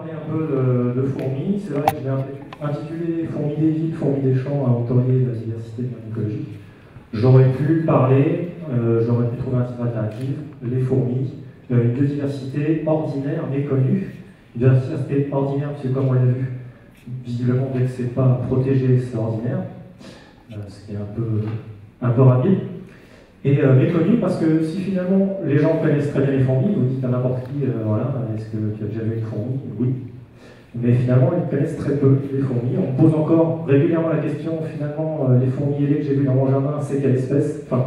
parler un peu de fourmis. C'est vrai que je l'ai intitulé Fourmis des villes, fourmis des champs, inventorier de la diversité biologique. J'aurais pu parler, j'aurais pu trouver un titre alternatif, les fourmis, une biodiversité ordinaire méconnue. Une biodiversité ordinaire, parce que comme on l'a vu, visiblement, dès que c'est pas protégé, c'est ordinaire, ce qui est un peu rapide. Et méconnu parce que si finalement les gens connaissent très bien les fourmis, vous dites à n'importe qui, voilà, est-ce que tu as déjà vu une fourmi? Oui. Mais finalement, ils connaissent très peu les fourmis. On pose encore régulièrement la question, finalement, les fourmis ailées que j'ai vues dans mon jardin, c'est quelle espèce? Enfin,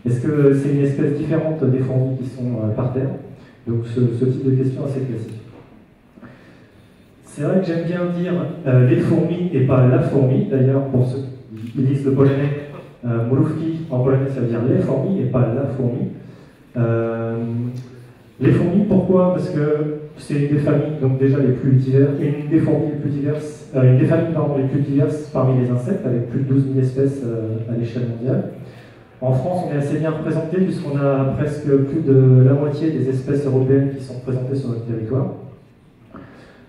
est-ce que c'est une espèce différente des fourmis qui sont par terre? Donc ce type de question assez classique. C'est vrai que j'aime bien dire les fourmis et pas la fourmi. D'ailleurs, pour ceux qui lisent le polonais, mrówki en polonais ça veut dire les fourmis et pas la fourmi. Les fourmis, pourquoi? Parce que c'est une des familles, donc déjà les plus diverses, une des fourmis les plus diverses, une des familles pardon, les plus diverses parmi les insectes, avec plus de 12 000 espèces à l'échelle mondiale. En France, on est assez bien représenté puisqu'on a presque plus de la moitié des espèces européennes qui sont représentées sur notre territoire.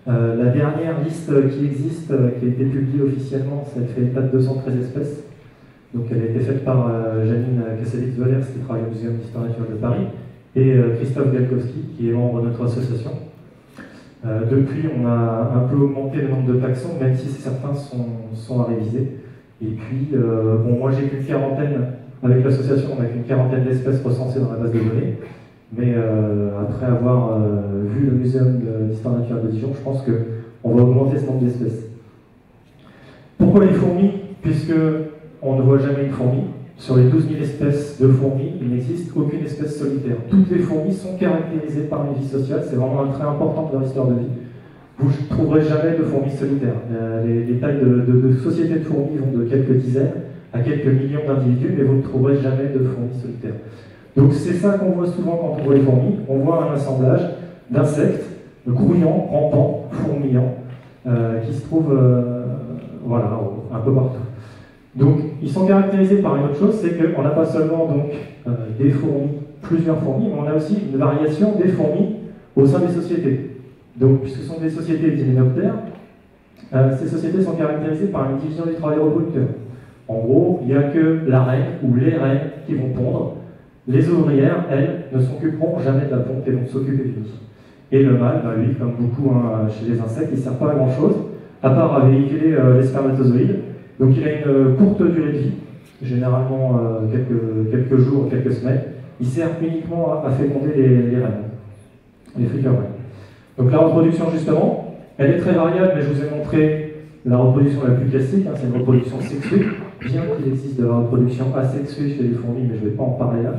La dernière liste qui existe, qui a été publiée officiellement, ça fait état de 213 espèces. Donc elle a été faite par Janine Kassavitz-Valers, qui travaille au Muséum d'Histoire naturelle de Paris, et Christophe Galkowski, qui est membre de notre association. Depuis, on a un peu augmenté le nombre de taxons, même si certains sont à réviser. Et puis, bon, moi j'ai qu'une quarantaine, avec l'association, on n'a qu'une quarantaine d'espèces recensées dans la base de données. Mais après avoir vu le Muséum d'Histoire naturelle de Dijon, je pense qu'on va augmenter ce nombre d'espèces. Pourquoi les fourmis? Puisque on ne voit jamais une fourmi. Sur les 12 000 espèces de fourmis, il n'existe aucune espèce solitaire. Toutes les fourmis sont caractérisées par une vie sociale, c'est vraiment un trait important de leur histoire de vie. Vous ne trouverez jamais de fourmis solitaires. Les tailles de sociétés de fourmis vont de quelques dizaines à quelques millions d'individus, mais vous ne trouverez jamais de fourmis solitaires. Donc c'est ça qu'on voit souvent quand on voit les fourmis. On voit un assemblage d'insectes grouillants, rampants, fourmillants, qui se trouvent voilà, un peu partout. Donc, ils sont caractérisés par une autre chose, c'est qu'on n'a pas seulement donc, des fourmis, plusieurs fourmis, mais on a aussi une variation des fourmis au sein des sociétés. Donc, puisque ce sont des sociétés d'hyménoptères, ces sociétés sont caractérisées par une division du travail reproducteur. En gros, il n'y a que la reine ou les reines qui vont pondre. Les ouvrières, elles, ne s'occuperont jamais de la ponte et vont s'occuper du nid. Et le mâle, bah, lui, comme beaucoup chez les insectes, il ne sert pas à grand-chose, à part à véhiculer les spermatozoïdes. Donc il a une courte durée de vie, généralement quelques jours, quelques semaines. Il sert uniquement à féconder les reines, les futures reines. Donc la reproduction, justement, elle est très variable, mais je vous ai montré la reproduction la plus classique, hein, c'est une reproduction sexuée, bien qu'il existe de la reproduction asexuée chez les fourmis, mais je ne vais pas en parler là.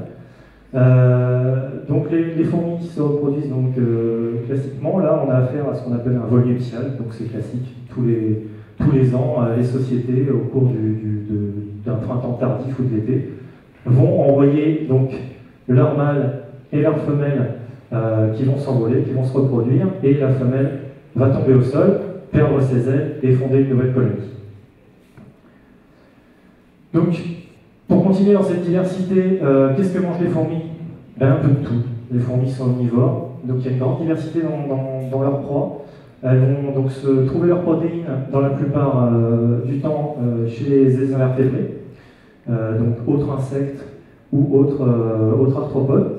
Donc les fourmis qui se reproduisent donc, classiquement, là on a affaire à ce qu'on appelle un vol nuptial, donc c'est classique, tous les ans, les sociétés, au cours d'un printemps tardif ou de l'été, vont envoyer donc leur mâle et leur femelle qui vont s'envoler, qui vont se reproduire, et la femelle va tomber au sol, perdre ses ailes et fonder une nouvelle colonie. Donc, pour continuer dans cette diversité, qu'est-ce que mangent les fourmis? Ben, un peu de tout. Les fourmis sont omnivores, donc il y a une grande diversité dans leur proie. Elles vont donc se trouver leurs protéines dans la plupart du temps chez les invertébrés, donc autres insectes ou autres arthropodes.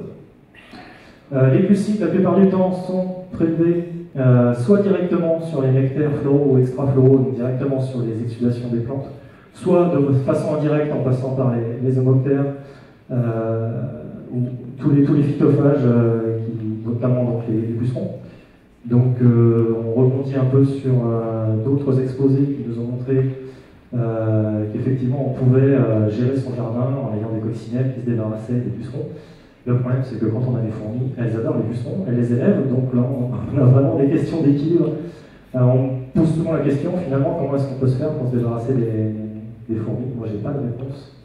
Les glucides, la plupart du temps, sont prélevés soit directement sur les nectaires floraux ou extrafloraux, donc directement sur les exudations des plantes, soit de façon indirecte en passant par les homoptères ou tous les phytophages, notamment donc les pucerons. Donc on rebondit un peu sur d'autres exposés qui nous ont montré qu'effectivement on pouvait gérer son jardin en ayant des coccinelles qui se débarrassaient des pucerons. Le problème c'est que quand on a des fourmis, elles adorent les pucerons, elles les élèvent, donc là on a vraiment des questions d'équilibre. On pose souvent la question finalement comment est-ce qu'on peut se faire pour se débarrasser des fourmis. Moi j'ai pas de réponse.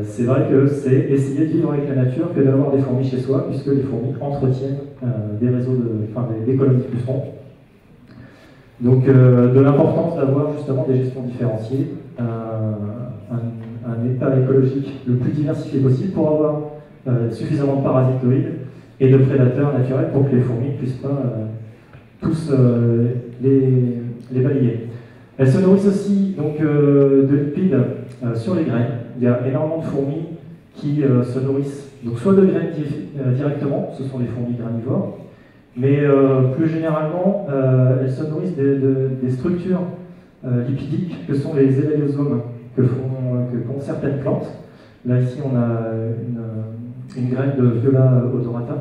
C'est vrai que c'est essayer de vivre avec la nature que d'avoir des fourmis chez soi, puisque les fourmis entretiennent des réseaux des colonies de pucerons. Donc de l'importance d'avoir justement des gestions différenciées, un état écologique le plus diversifié possible pour avoir suffisamment de parasitoïdes et de prédateurs naturels pour que les fourmis ne puissent pas tous les balayer. Elles se nourrissent aussi donc, de lipides sur les graines. Il y a énormément de fourmis qui se nourrissent donc, soit de graines directement, ce sont les fourmis granivores, mais plus généralement, elles se nourrissent des structures lipidiques que sont les élaiosomes que qu'ont certaines plantes. Là, ici, on a une graine de Viola odorata.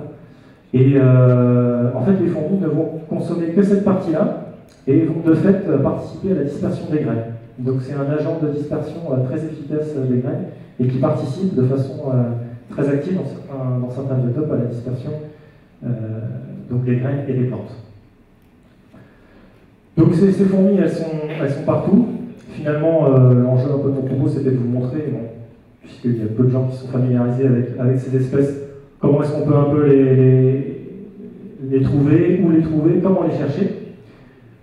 Et en fait, les fourmis ne vont consommer que cette partie-là et vont de fait participer à la dispersion des graines. Donc, c'est un agent de dispersion très efficace des graines et qui participe de façon très active dans certains biotopes à la dispersion donc des graines et des plantes. Donc, ces fourmis, elles sont partout. Finalement, l'enjeu un peu de mon propos, c'était de vous montrer, bon, puisqu'il y a peu de gens qui sont familiarisés avec ces espèces, comment est-ce qu'on peut un peu les trouver, où les trouver, comment les chercher.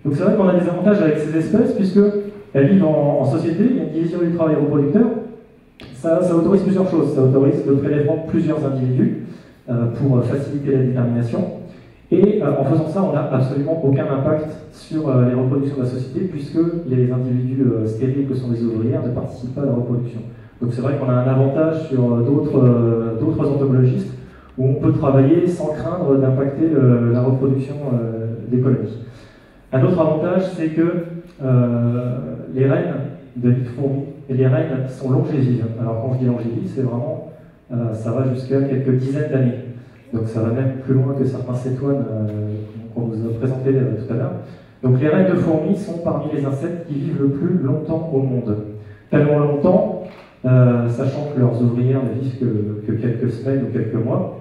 Donc c'est vrai qu'on a des avantages avec ces espèces, puisqu'elles vivent en société, il y a une division du travail reproducteur. Ça autorise plusieurs choses. Ça autorise le prélèvement de plusieurs individus pour faciliter la détermination. Et en faisant ça, on n'a absolument aucun impact sur les reproductions de la société, puisque les individus stériles que sont les ouvrières ne participent pas à la reproduction. Donc c'est vrai qu'on a un avantage sur d'autres entomologistes où on peut travailler sans craindre d'impacter la reproduction des colonies. Un autre avantage, c'est que les reines de nid de fourmis et les reines sont longévives. Alors quand je dis longévive, c'est vraiment, ça va jusqu'à quelques dizaines d'années. Donc ça va même plus loin que certains cétoines qu'on vous a présentés tout à l'heure. Donc les reines de fourmis sont parmi les insectes qui vivent le plus longtemps au monde. Tellement longtemps, sachant que leurs ouvrières ne vivent que quelques semaines ou quelques mois,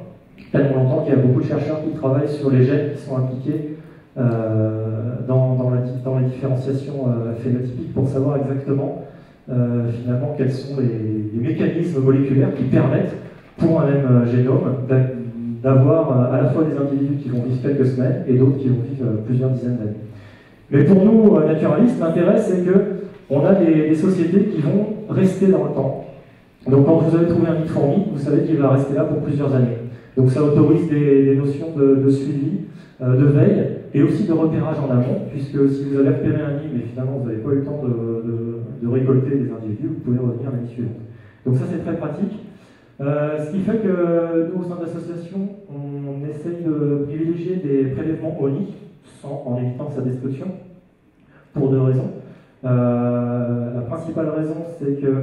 tellement longtemps qu'il y a beaucoup de chercheurs qui travaillent sur les gènes qui sont impliqués dans la différenciation phénotypique pour savoir exactement finalement quels sont les mécanismes moléculaires qui permettent pour un même génome d'avoir à la fois des individus qui vont vivre quelques semaines et d'autres qui vont vivre plusieurs dizaines d'années. Mais pour nous, naturalistes, l'intérêt c'est qu'on a des sociétés qui vont rester dans le temps. Donc quand vous avez trouvé un nid de fourmi, vous savez qu'il va rester là pour plusieurs années. Donc ça autorise des notions de suivi, de veille et aussi de repérage en amont, puisque si vous avez repéré un nid mais finalement vous n'avez pas eu le temps de récolter des individus, vous pouvez revenir l'année suivante. Donc ça c'est très pratique. Ce qui fait que nous, au sein de l'association, on essaye de privilégier des prélèvements au nid, en évitant sa destruction, pour deux raisons. La principale raison, c'est que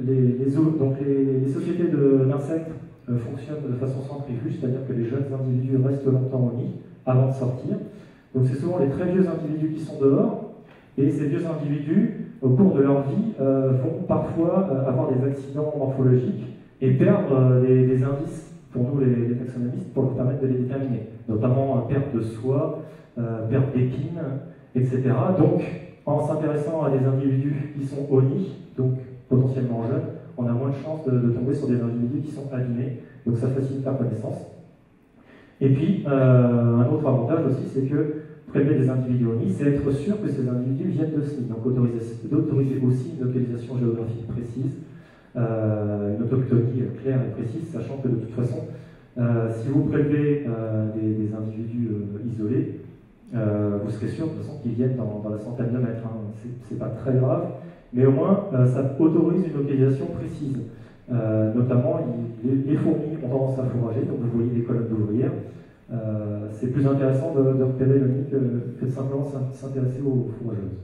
les sociétés d'insectes fonctionnent de façon centrifuge, c'est-à-dire que les jeunes individus restent longtemps au nid avant de sortir. Donc c'est souvent les très vieux individus qui sont dehors, et ces vieux individus, au cours de leur vie, vont parfois avoir des accidents morphologiques et perdre des indices pour nous les taxonomistes pour leur permettre de les déterminer, notamment perte de soie, perte d'épines, etc. Donc en s'intéressant à des individus qui sont au nid, donc potentiellement jeunes, on a moins de chances de tomber sur des individus qui sont abîmés, donc ça facilite la connaissance. Et puis, un autre avantage aussi, c'est que prélever des individus au nid, c'est être sûr que ces individus viennent de ce nid, donc autoriser aussi une localisation géographique précise, une autochtonie claire et précise, sachant que de toute façon, si vous prélevez des individus isolés, vous serez sûr de toute façon qu'ils viennent dans la centaine de mètres. Hein. C'est pas très grave, mais au moins ça autorise une localisation précise. Notamment, les fourmis ont tendance à fourrager, donc vous voyez des colonnes d'ouvrières. C'est plus intéressant de repérer le nid que de simplement s'intéresser aux fourrageuses.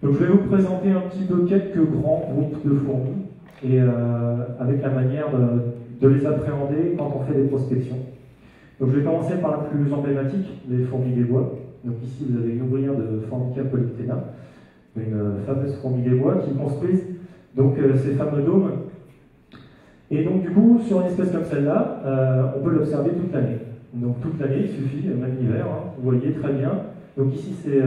Donc je vais vous présenter un petit peu quelques grands groupes de fourmis et avec la manière de les appréhender quand on fait des prospections. Donc je vais commencer par la plus emblématique, les fourmis des bois. Donc ici vous avez une ouvrière de Formica polyctena, une fameuse fourmi des bois qui construisent donc ces fameux dômes. Et donc du coup, sur une espèce comme celle-là, on peut l'observer toute l'année. Donc toute l'année, il suffit, même l'hiver, hein, vous voyez très bien. Donc ici c'est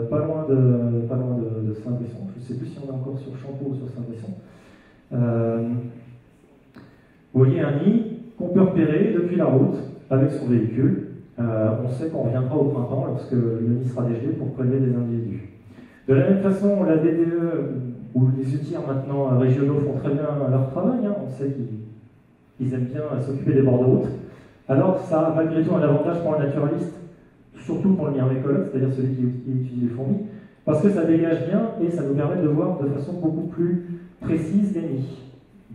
pas loin de Saint-Brisson, je ne sais plus si on est encore sur Champeau ou sur Saint-Brisson. Vous voyez un nid qu'on peut repérer depuis la route avec son véhicule. On sait qu'on reviendra au printemps lorsque le nid sera dégelé pour prélever des individus. De la même façon, la DDE ou les UTIR maintenant régionaux font très bien leur travail, hein. On sait qu'ils aiment bien s'occuper des bords de route. Alors ça a malgré tout un avantage pour un naturaliste, surtout pour le myrmécologue, c'est-à-dire celui qui utilise les fourmis, parce que ça dégage bien et ça nous permet de voir de façon beaucoup plus précise les nids.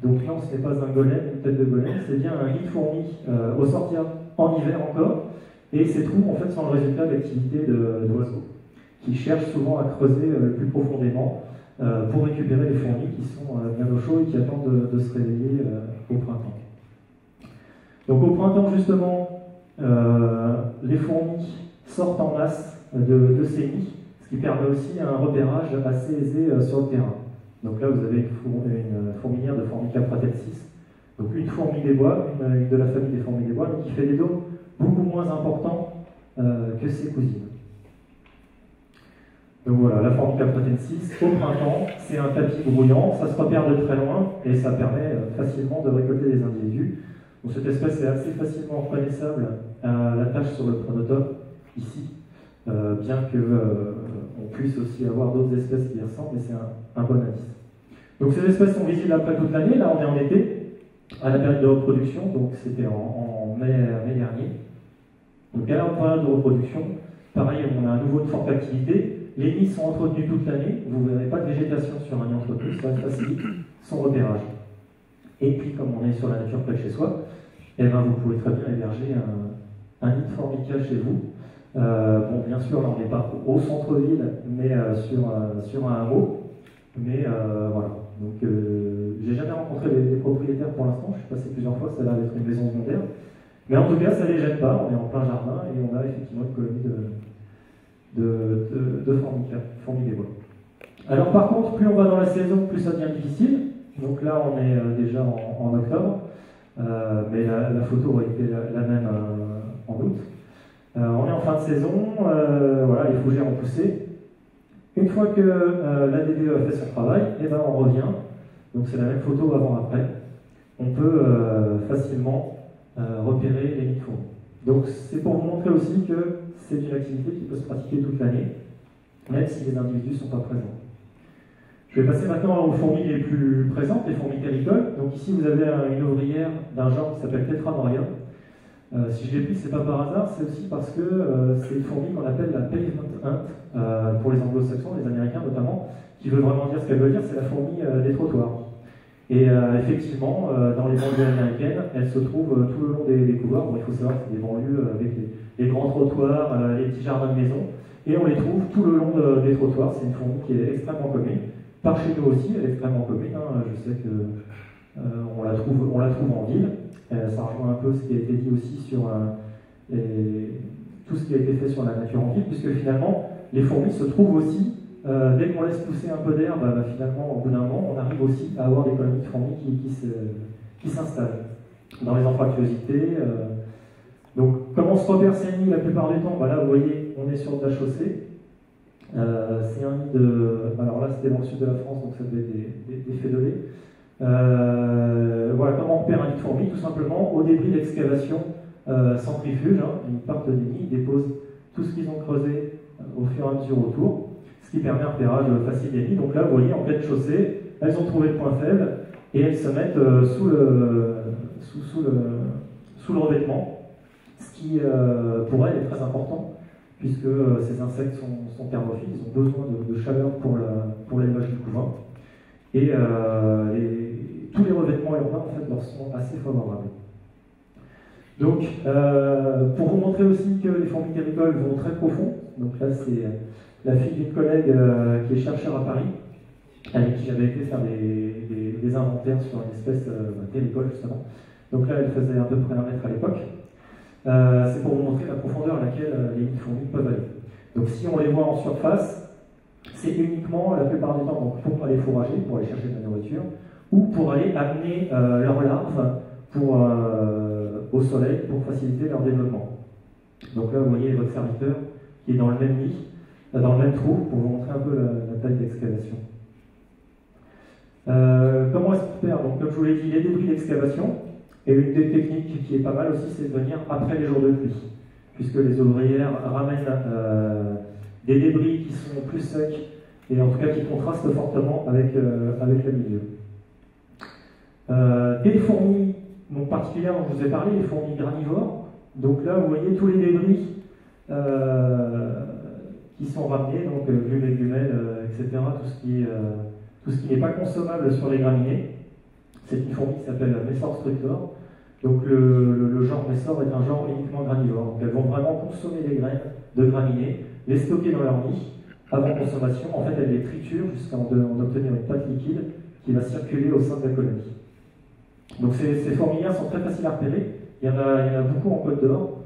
Donc là, ce n'est pas un golem, une tête de golem, c'est bien un nid de fourmis au sortir en hiver encore, et ces trous en fait sont le résultat d'activités d'oiseaux qui cherchent souvent à creuser plus profondément pour récupérer les fourmis qui sont bien au chaud et qui attendent de se réveiller au printemps. Donc au printemps justement, les fourmis sortent en masse de ces nids, ce qui permet aussi un repérage assez aisé sur le terrain. Donc là vous avez une fourmilière de Formica pratensis, donc une fourmi des bois, une de la famille des fourmis des bois, mais qui fait des dômes beaucoup moins importants que ses cousines. Donc voilà, la Formica pratensis, au printemps, c'est un tapis brouillant, ça se repère de très loin et ça permet facilement de récolter des individus. Donc cette espèce est assez facilement reconnaissable à la tache sur le pronotope, ici, bien qu'on puisse aussi avoir d'autres espèces qui y ressemblent, mais c'est un bon indice. Donc ces espèces sont visibles après toute l'année, là on est en été, à la période de reproduction, donc c'était en mai dernier. Donc à la période de reproduction, pareil, on a à nouveau une forte activité. Les nids sont entretenus toute l'année, vous ne verrez pas de végétation sur un nid entretenu, ça facilite son repérage. Et puis, comme on est sur la nature près de chez soi, eh ben, vous pouvez très bien héberger un nid de Formica chez vous. Bon, bien sûr, là, on n'est pas au centre-ville, mais sur un hameau. Mais voilà. Donc, j'ai jamais rencontré les propriétaires pour l'instant, je suis passé plusieurs fois, ça a l'air d'être une maison secondaire. Mais en tout cas, ça ne les gêne pas, on est en plein jardin et on a effectivement une colonie de Formica, fourmis des bois. Alors par contre, plus on va dans la saison, plus ça devient difficile. Donc là, on est déjà en octobre, mais la photo aurait été la même en août. On est en fin de saison, voilà, les fougères ont poussé. Une fois que la DDE a fait son travail, et ben on revient. Donc c'est la même photo avant-après. On peut facilement repérer les nids de fourmis. Donc c'est pour vous montrer aussi que c'est une activité qui peut se pratiquer toute l'année, même si les individus ne sont pas présents. Je vais passer maintenant aux fourmis les plus présentes, les fourmis calicoles. Donc ici vous avez une ouvrière d'un genre qui s'appelle Tetramoria. Si je l'ai pris, c'est pas par hasard, c'est aussi parce que c'est une fourmi qu'on appelle la pavement ant pour les anglo-saxons, les américains notamment, qui veut vraiment dire ce qu'elle veut dire, c'est la fourmi des trottoirs. Et effectivement, dans les banlieues américaines, elle se trouve tout le long des couloirs. Bon, il faut savoir que c'est des banlieues avec les grands trottoirs, les petits jardins de maison, et on les trouve tout le long des trottoirs. C'est une fourmi qui est extrêmement commune. Par chez nous aussi, elle est extrêmement commune. Je sais que on la trouve en ville. Ça rejoint un peu ce qui a été dit aussi sur tout ce qui a été fait sur la nature en ville, puisque finalement, les fourmis se trouvent aussi, dès qu'on laisse pousser un peu d'herbe, finalement, au bout d'un moment, on arrive aussi à avoir des colonies de fourmis qui s'installent dans les anfractuosités. Donc, comment se repère ces nids la plupart du temps? Là, vous voyez, on est sur de la chaussée. C'est un nid de... Alors là, c'était dans le sud de la France, donc ça devait être des fédolés. Voilà comment on repère un nid de fourmis, tout simplement au débris d'excavation centrifuge. Ils partent des nids, ils déposent tout ce qu'ils ont creusé au fur et à mesure autour, ce qui permet un repérage facile des nids. Donc là, vous voyez, en pleine chaussée, elles ont trouvé le point faible et elles se mettent sous le revêtement, ce qui pour elles est très important, puisque ces insectes sont thermophiles, ils ont besoin de chaleur pour l'élevage du couvain. Et tous les revêtements urbains en fait, leur sont assez favorables. Donc, pour vous montrer aussi que les fourmis calicoles vont très profond, donc là c'est la fille d'une collègue qui est chercheur à Paris, avec qui j'avais été faire des inventaires sur une espèce calicole justement. Donc là elle faisait à peu près 1 mètre à l'époque. C'est pour vous montrer la profondeur à laquelle les nids de fourmis peuvent aller. Donc si on les voit en surface, c'est uniquement la plupart du temps donc, pour aller fourrager, pour aller chercher de la nourriture, ou pour aller amener leurs larves au soleil pour faciliter leur développement. Donc là, vous voyez votre serviteur qui est dans le même nid, dans le même trou, pour vous montrer un peu la taille d'excavation. Comment est-ce qu'on repère? Donc, comme je vous l'ai dit, les débris d'excavation, et une des techniques qui est pas mal aussi, c'est de venir après les jours de pluie, puisque les ouvrières ramènent des débris qui sont plus secs et en tout cas qui contrastent fortement avec le milieu. Des fourmis donc particulières dont je vous ai parlé, les fourmis granivores. Donc là, vous voyez tous les débris qui sont ramenés, donc grumes, gumelles, etc., tout ce qui n'est pas consommable sur les graminées. C'est une fourmi qui s'appelle Messor structor. Donc le genre Messor est un genre uniquement granivore. Donc elles vont vraiment consommer les graines de graminées, les stocker dans leur nid avant consommation. En fait, elles les triturent jusqu'à en obtenir une pâte liquide qui va circuler au sein de la colonie. Donc ces fourmilières sont très faciles à repérer. Il y en a beaucoup en Côte d'Or,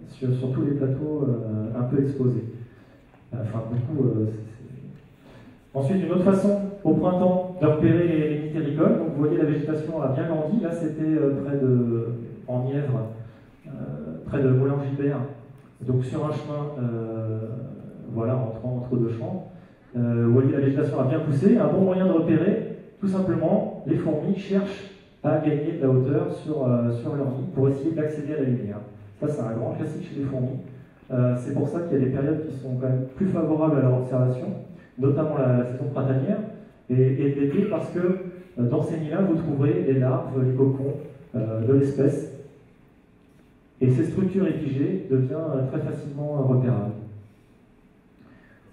sur tous les plateaux un peu exposés. Enfin, beaucoup. Ensuite, une autre façon, au printemps, de repérer les nids terricoles. Donc, vous voyez, la végétation a bien grandi. Là, c'était en Nièvre, près de Moulin-Gilbert. Donc, sur un chemin, voilà, entre deux champs. Vous voyez, la végétation a bien poussé. Un bon moyen de repérer, tout simplement, les fourmis cherchent à gagner de la hauteur sur leur nid pour essayer d'accéder à la lumière. Ça, c'est un grand classique chez les fourmis. C'est pour ça qu'il y a des périodes qui sont quand même plus favorables à leur observation, notamment la saison printanière, et l'été, parce que dans ces nids-là, vous trouverez les larves, les cocons de l'espèce, et ces structures épigées deviennent très facilement repérables.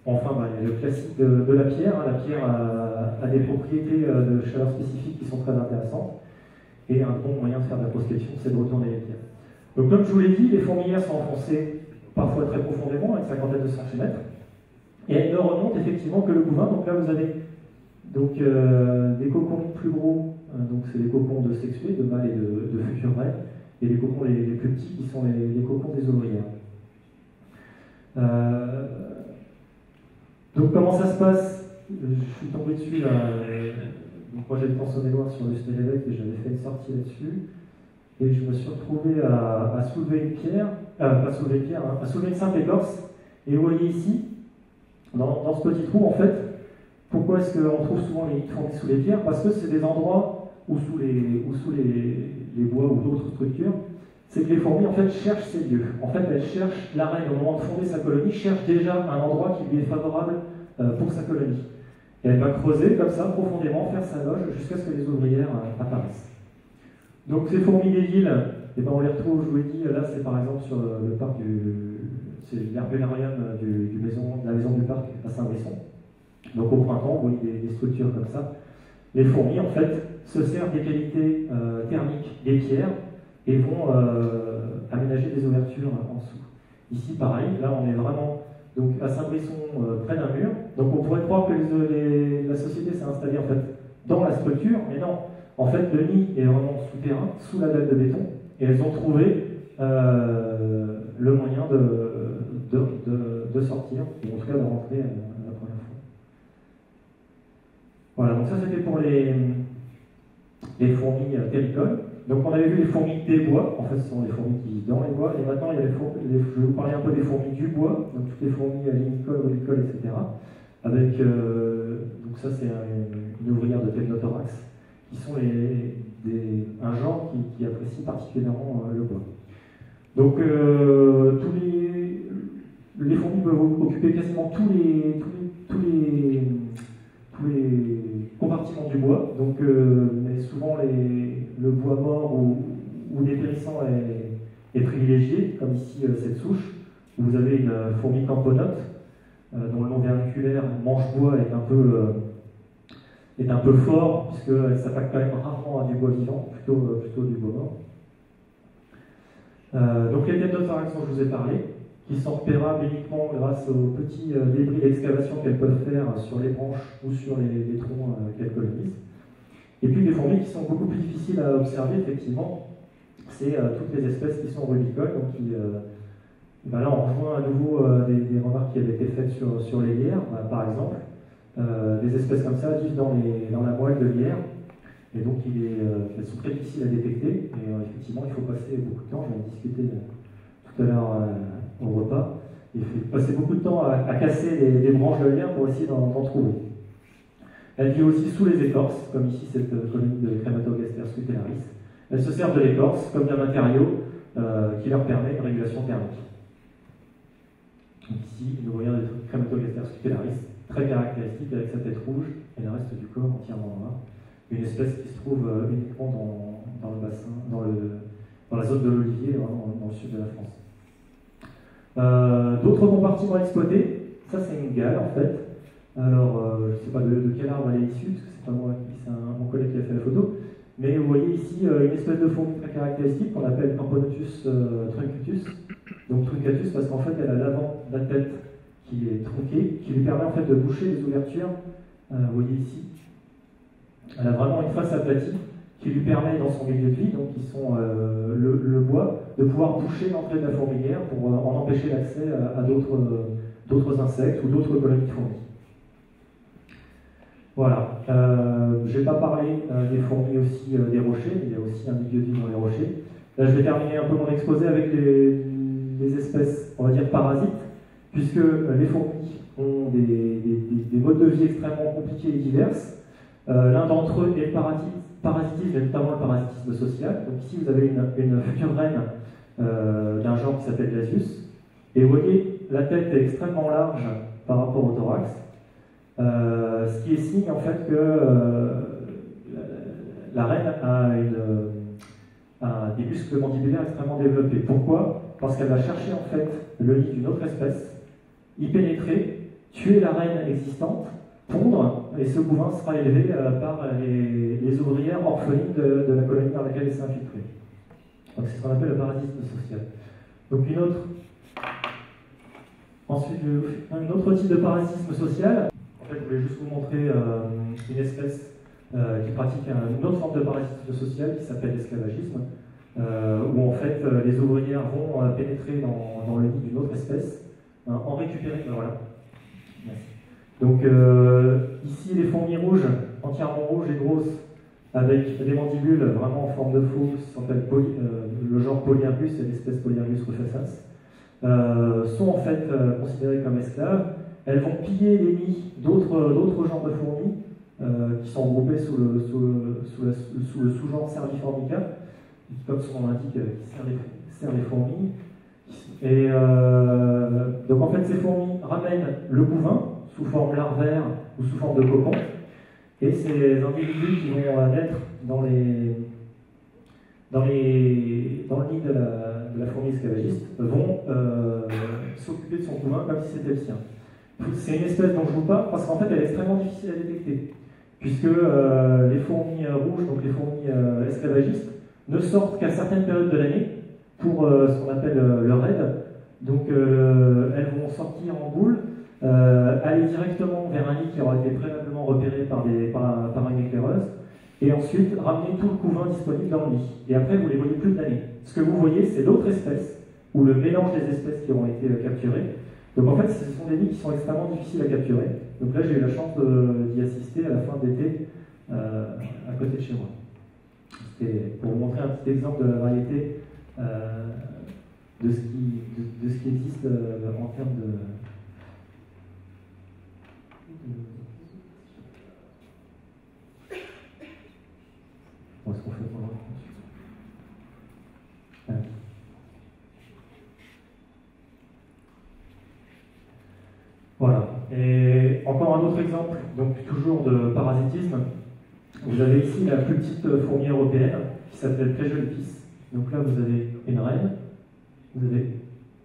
Enfin, il y a le classique de la pierre. La pierre a des propriétés de chaleur spécifiques qui sont très intéressantes, et un bon moyen de faire de la prospection, c'est de retourner les pierres. Donc, comme je vous l'ai dit, les fourmilières sont enfoncées parfois très profondément, à une cinquantaine de centimètres, et elles ne remontent effectivement que le couvain. Donc là, vous avez des cocons plus gros, donc c'est les cocons de sexués, de mâles et de futurs reines, et les cocons les plus petits qui sont les cocons des ouvrières. Donc comment ça se passe? Je suis tombé dessus là. Donc moi j'habite en Saône-et-Loire sur l'Usné-l'Évêque et j'avais fait une sortie là-dessus. Et je me suis retrouvé à soulever une pierre, pas soulever une pierre, à soulever une simple écorce. Et vous voyez ici, dans ce petit trou, en fait, pourquoi est-ce qu'on trouve souvent les nids de fourmis sous les pierres? Parce que c'est des endroits où sous les bois ou d'autres structures, c'est que les fourmis en fait cherchent ces lieux. En fait, elles cherchent, la reine au moment de fonder sa colonie, cherche déjà un endroit qui lui est favorable pour sa colonie. Et elle va creuser comme ça profondément, faire sa loge jusqu'à ce que les ouvrières apparaissent. Donc ces fourmis des villes, on les retrouve, je vous l'ai dit, là c'est par exemple sur le parc c'est l'herbarium de la maison du parc à Saint-Brisson. Donc au printemps, vous voyez des structures comme ça. Les fourmis, en fait, se servent des qualités thermiques des pierres et vont aménager des ouvertures en dessous. Ici, pareil, là on est vraiment donc, à Saint-Brisson, près d'un mur. Donc on pourrait croire que la société s'est installée en fait dans la structure, mais non. En fait, le nid est vraiment souterrain, sous la dalle de béton, et elles ont trouvé le moyen de sortir, ou en tout cas de rentrer la première fois. Voilà, donc ça c'était pour les fourmis terricoles. Donc on avait vu les fourmis des bois, en fait ce sont les fourmis qui vivent dans les bois, et maintenant il y a je vais vous parler un peu des fourmis du bois, donc toutes les fourmis limicoles, olicoles, etc. Avec, donc ça c'est une ouvrière de Thévenothorax, qui sont un genre qui apprécie particulièrement le bois. Donc les fourmis peuvent occuper quasiment tous les compartiments du bois, donc, mais souvent le bois mort ou dépérissant est privilégié, comme ici cette souche, où vous avez une fourmi camponote, dont le nom vernaculaire manche-bois est un peu fort, puisqu'elle s'attaque quand même rarement à du bois vivant, plutôt du bois mort. Donc les Thévenothorax dont je vous ai parlé, qui sont repérables uniquement grâce aux petits débris d'excavation qu'elles peuvent faire sur les branches ou sur les troncs qu'elles colonisent. Et puis des fourmis qui sont beaucoup plus difficiles à observer, effectivement, c'est toutes les espèces qui sont rubicoles, donc là on rejoint à nouveau des remarques qui avaient été faites sur les lierres, par exemple. Des espèces comme ça vivent dans la moelle de lierre, et donc elles sont très difficiles à détecter, et effectivement il faut passer beaucoup de temps, j'en ai discuté tout à l'heure au repas, il faut passer beaucoup de temps à casser les branches de lierre pour essayer d'en trouver. Elle vit aussi sous les écorces, comme ici cette colonie de Crematogaster scutellaris. Elles se servent de l'écorce comme d'un matériau qui leur permet une régulation thermique. Donc ici, une ouvrière de Crematogaster scutellaris, très caractéristique avec sa tête rouge et le reste du corps entièrement noir. Une espèce qui se trouve uniquement dans le bassin, dans la zone de l'Olivier, vraiment dans le sud de la France. D'autres compartiments exploités, ça c'est une gale en fait. Alors, je ne sais pas de quel arbre elle est issue, parce que c'est pas moi, c'est mon collègue qui a fait la photo. Mais vous voyez ici une espèce de fourmi très caractéristique qu'on appelle Camponotus truncatus. Donc truncatus parce qu'en fait elle a l'avant de la tête qui est tronquée, qui lui permet en fait de boucher les ouvertures. Vous voyez ici, elle a vraiment une face aplatie qui lui permet dans son milieu de vie, donc qui sont le bois, de pouvoir boucher l'entrée de la fourmilière pour en empêcher l'accès à d'autres insectes ou d'autres colonies de fourmis. Voilà, je n'ai pas parlé des fourmis aussi des rochers, il y a aussi un milieu de vie dans les rochers. Là je vais terminer un peu mon exposé avec les espèces, on va dire parasites, puisque les fourmis ont des modes de vie extrêmement compliqués et divers. L'un d'entre eux est le parasitisme, et notamment le parasitisme social. Donc ici vous avez une future reine d'un genre qui s'appelle Lasius, et vous voyez la tête est extrêmement large par rapport au thorax. Ce qui est signe en fait que la reine a des muscles mandibulaires extrêmement développés. Pourquoi? Parce qu'elle va chercher en fait le nid d'une autre espèce, y pénétrer, tuer la reine existante, pondre, et ce bouvain sera élevé par les ouvrières orphelines de la colonie dans laquelle elle s'est infiltrée. Donc c'est ce qu'on appelle le parasitisme social. Donc ensuite, un autre type de parasitisme social. En fait, je voulais juste vous montrer une espèce qui pratique une autre forme de parasitisme social qui s'appelle l'esclavagisme, où en fait les ouvrières vont pénétrer dans le nid d'une autre espèce, en récupérer. Voilà. Merci. Donc ici les fourmis rouges, entièrement rouges et grosses, avec des mandibules vraiment en forme de faux, qui s'appelle le genre Polyergus et l'espèce Polyergus rufescens, sont en fait considérées comme esclaves. Elles vont piller les nids d'autres genres de fourmis qui sont regroupés sous le sous-genre Cerviformica, qui, comme son nom l'indique, qui sert les fourmis. Et donc en fait, ces fourmis ramènent le bouvain sous forme larvaire ou sous forme de cocon, et ces individus qui vont naître dans le nid de la fourmi esclavagiste vont s'occuper de son couvain comme si c'était le sien. C'est une espèce dont je vous parle parce qu'en fait elle est extrêmement difficile à détecter, puisque les fourmis rouges, donc les fourmis esclavagistes, ne sortent qu'à certaines périodes de l'année pour ce qu'on appelle le raid. Donc elles vont sortir en boule, aller directement vers un nid qui aura été préalablement repéré par une éclaireuse, et ensuite ramener tout le couvain disponible dans le nid. Et après vous ne les voyez plus de l'année. Ce que vous voyez, c'est l'autre espèce, ou le mélange des espèces qui ont été capturées. Donc en fait, ce sont des nids qui sont extrêmement difficiles à capturer. Donc là, j'ai eu la chance d'y assister à la fin d'été à côté de chez moi. C'était pour vous montrer un petit exemple de la variété de ce qui existe en termes de... Comment est-ce qu'on fait pour le Voilà. Et encore un autre exemple, donc toujours de parasitisme. Vous avez ici la plus petite fourmi européenne qui s'appelle Plagiaulipis. Donc là, vous avez une reine, vous avez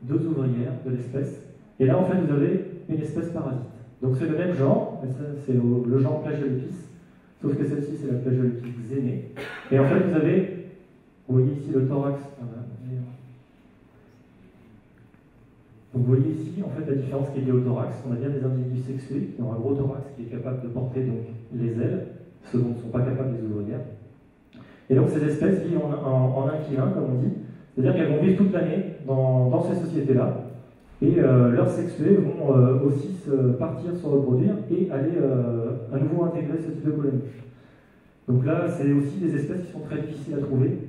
deux ouvrières de l'espèce, et là, en fait, vous avez une espèce parasite. Donc c'est le même genre, mais ça, c'est le genre Plagiaulipis, sauf que celle-ci, c'est la Plagiaulipis xénée. Et en fait, vous voyez ici le thorax. Donc vous voyez ici, en fait, la différence qui est liée au thorax. On a bien des individus sexués qui ont un gros thorax qui est capable de porter donc les ailes, ce dont ne sont pas capables les ouvrières. Et donc ces espèces vivent en inquilin, comme on dit, c'est-à-dire qu'elles vont vivre toute l'année dans ces sociétés-là, et leurs sexués vont aussi partir se reproduire et aller à nouveau intégrer ce type de colonie. Donc là, c'est aussi des espèces qui sont très difficiles à trouver,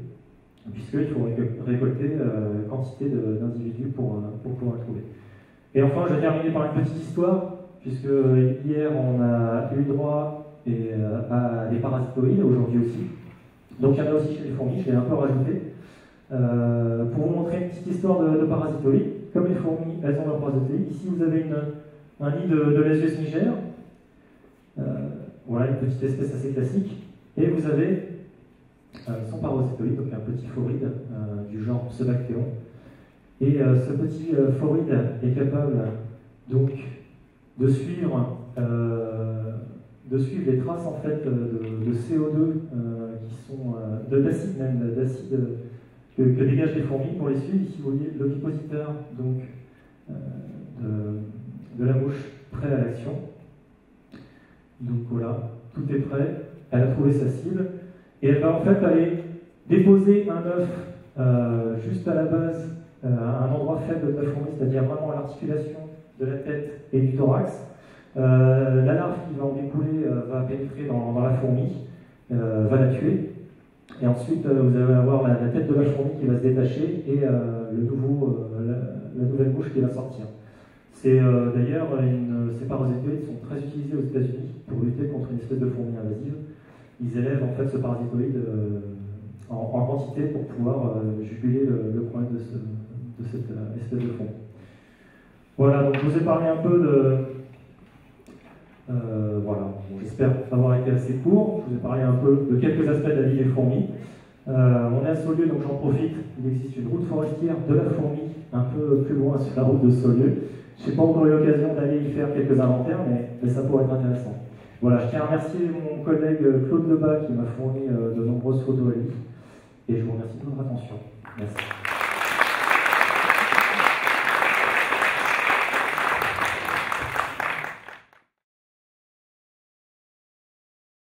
puisqu'il faut récolter quantité d'individus pour pouvoir le trouver. Et enfin, je vais terminer par une petite histoire, puisque hier on a eu droit à des parasitoïdes, aujourd'hui aussi. Donc il y en a aussi chez les fourmis, je l'ai un peu rajouté. Pour vous montrer une petite histoire de parasitoïdes, comme les fourmis, elles ont leur parasitoïde. Ici vous avez un nid de Lasius niger. Voilà, une petite espèce assez classique. Et vous avez son parasitoïde, donc un petit phoride du genre Pseudactéon. Et ce petit foride est capable donc de suivre les traces en fait de CO2 qui sont d'acide même, d'acide que dégagent les fourmis. Pour les suivre, ici vous voyez l'ovipositeur donc de la mouche prêt à l'action. Donc voilà, tout est prêt, elle a trouvé sa cible et elle va en fait aller déposer un œuf juste à la base, à un endroit faible de la fourmi, c'est-à-dire vraiment à l'articulation de la tête et du thorax. La larve qui va en découler va pénétrer dans la fourmi, va la tuer, et ensuite vous allez avoir la tête de la fourmi qui va se détacher et la nouvelle mouche qui va sortir. C'est d'ailleurs, ces parasitoïdes sont très utilisés aux États-Unis pour lutter contre une espèce de fourmi invasive. Ils élèvent en fait ce parasitoïde en quantité pour pouvoir juguler le problème de cette espèce de fourmi. Voilà, donc je vous ai parlé un peu de... voilà, bon, j'espère avoir été assez court. Je vous ai parlé un peu de quelques aspects de la vie des fourmis. On est à Saulieu, donc j'en profite. Il existe une route forestière de la fourmi un peu plus loin sur la route de Saulieu. Je n'ai pas encore eu l'occasion d'aller y faire quelques inventaires, mais ça pourrait être intéressant. Voilà, je tiens à remercier mon collègue Claude Lebas qui m'a fourni de nombreuses photos à lui. Et je vous remercie de votre attention. Merci.